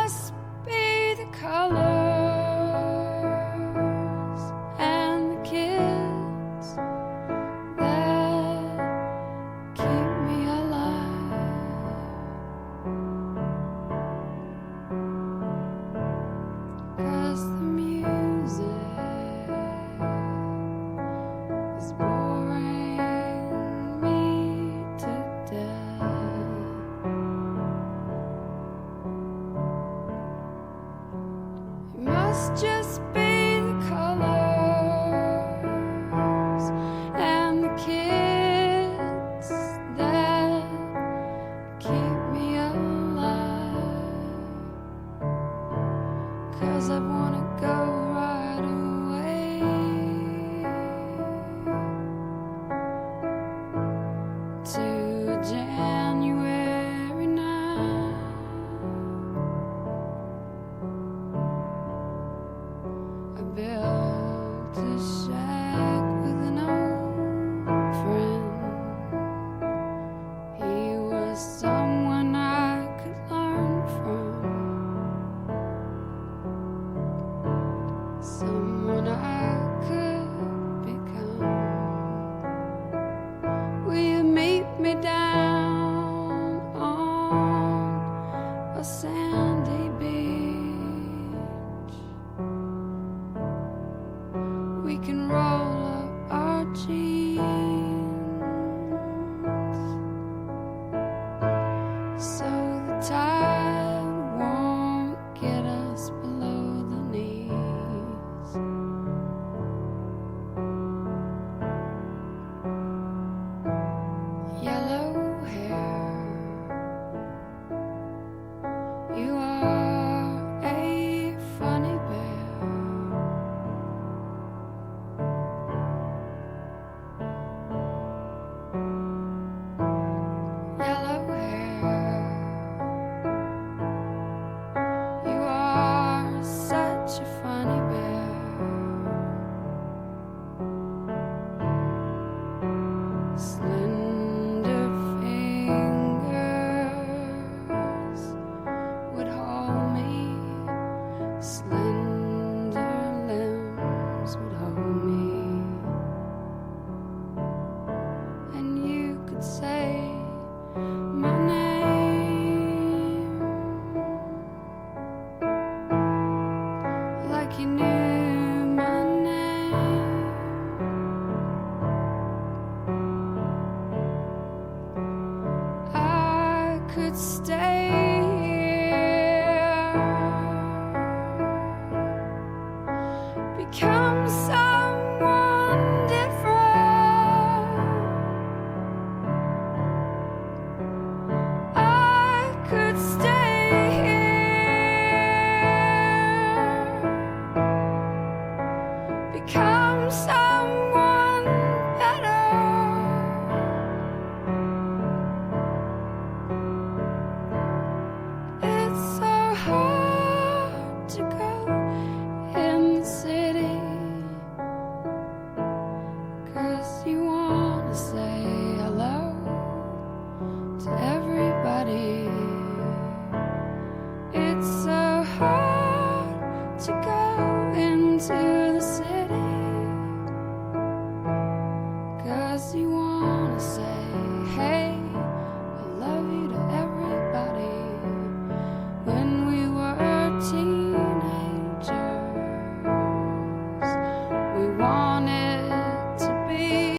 just be the colors and the kids that keep me alive. 'Cause the music is boring me to death. It must just be the colors and the kids that keep me alive. 'Cause I wanna go right away to January night. I built a shack with an old friend. He was someone I could learn from, someone I could become. Will you meet me down on a sandy beach? We can roll up our jeans so the tide won't get us below the knees. Yellow hair, you are a funny bear. Yellow hair, you are such a funny bear. Slender fingers would hold me, slender limbs would hold me, and you could say my name like you knew my name. I could stay here, become someone different. I could stay here, become someone better. It's so hard to go in the city, 'cause you wanna say hello to everybody. It's so hard to go into the city, 'cause you wanna say, hey, I love you to everybody. When we were teenagers, we wanted